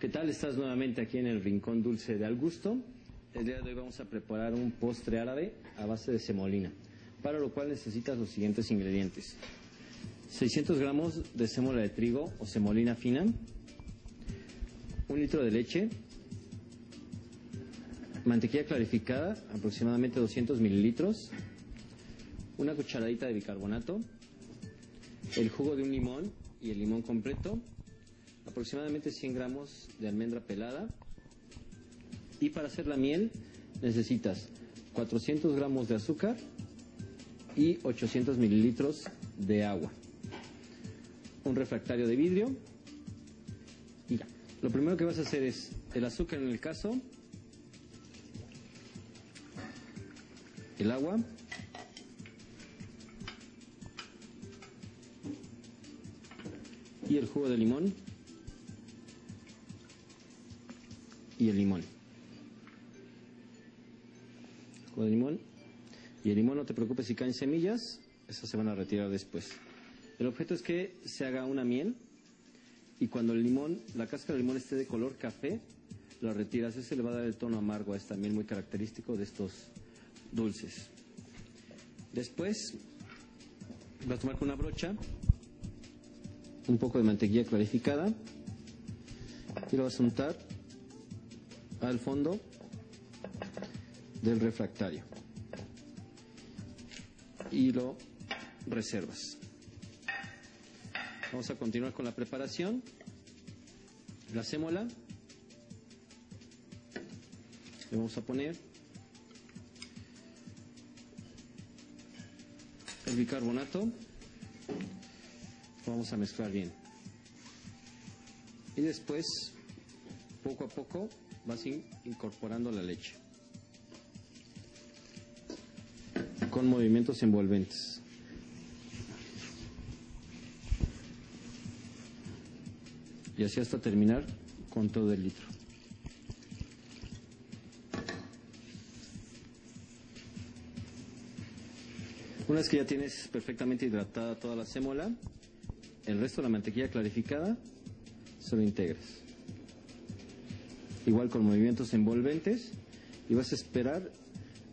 ¿Qué tal? Estás nuevamente aquí en el Rincón Dulce de Al Gusto. El día de hoy vamos a preparar un postre árabe a base de semolina, para lo cual necesitas los siguientes ingredientes: 600 gramos de sémola de trigo o semolina fina, 1 litro de leche, mantequilla clarificada, aproximadamente 200 mililitros, una cucharadita de bicarbonato, el jugo de un limón y el limón completo, aproximadamente 100 gramos de almendra pelada. Y para hacer la miel necesitas 400 gramos de azúcar y 800 mililitros de agua, un refractario de vidrio. Y ya, lo primero que vas a hacer es el azúcar en el caso, el agua, y el jugo de limón y el limón. Jugo de limón y el limón, no te preocupes si caen semillas, esas se van a retirar después. El objeto es que se haga una miel, y cuando el limón, la cáscara del limón esté de color café, lo retiras. Ese le va a dar el tono amargo a esta miel, muy característico de estos dulces. Después vas a tomar con una brocha un poco de mantequilla clarificada y lo vas a untar al fondo del refractario y lo reservas. Vamos a continuar con la preparación. La sémola le vamos a poner el bicarbonato, lo vamos a mezclar bien y después poco a poco vas incorporando la leche con movimientos envolventes. Y así hasta terminar con todo el litro. Una vez que ya tienes perfectamente hidratada toda la sémola, el resto de la mantequilla clarificada se lo integras. Igual con movimientos envolventes, y vas a esperar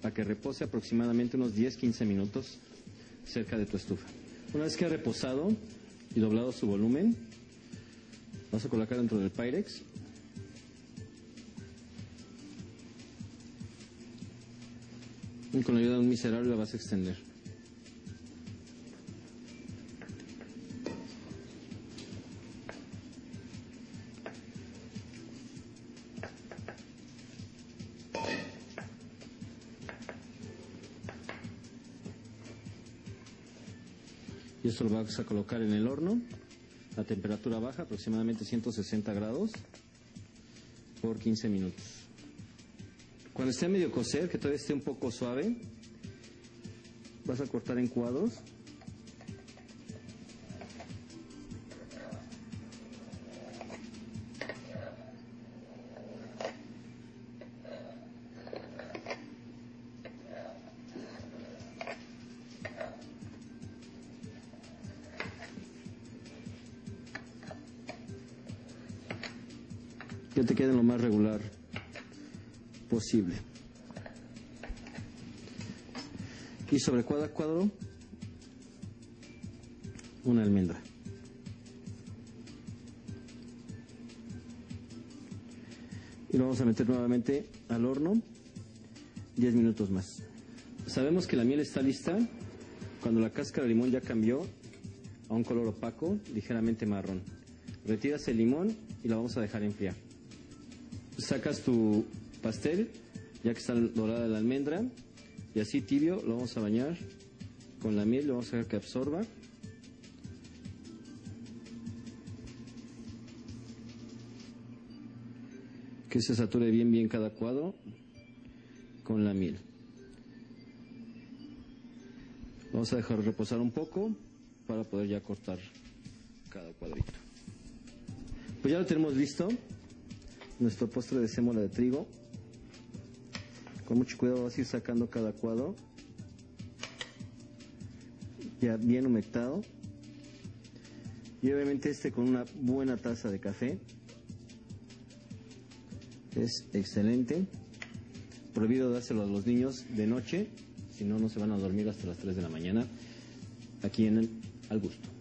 a que repose aproximadamente unos 10-15 minutos cerca de tu estufa. Una vez que ha reposado y doblado su volumen, vas a colocar dentro del Pyrex y con la ayuda de un miserable la vas a extender. Y esto lo vas a colocar en el horno a temperatura baja, aproximadamente 160 grados, por 15 minutos. Cuando esté a medio cocer, que todavía esté un poco suave, vas a cortar en cuadros. Que te queden lo más regular posible. Y sobre cada cuadro una almendra. Y lo vamos a meter nuevamente al horno 10 minutos más. Sabemos que la miel está lista cuando la cáscara de limón ya cambió a un color opaco, ligeramente marrón. Retiras el limón y la vamos a dejar enfriar. Sacas tu pastel, ya que está dorada la almendra, y así tibio lo vamos a bañar con la miel, lo vamos a dejar que absorba. Que se sature bien cada cuadro con la miel. Vamos a dejar reposar un poco para poder ya cortar cada cuadrito. Pues ya lo tenemos listo, nuestro postre de sémola de trigo. Con mucho cuidado vas a ir sacando cada cuadro, ya bien humectado, y obviamente con una buena taza de café. Es excelente. Prohibido dárselo a los niños de noche, si no, no se van a dormir hasta las 3 de la mañana. Aquí en el Al Gusto.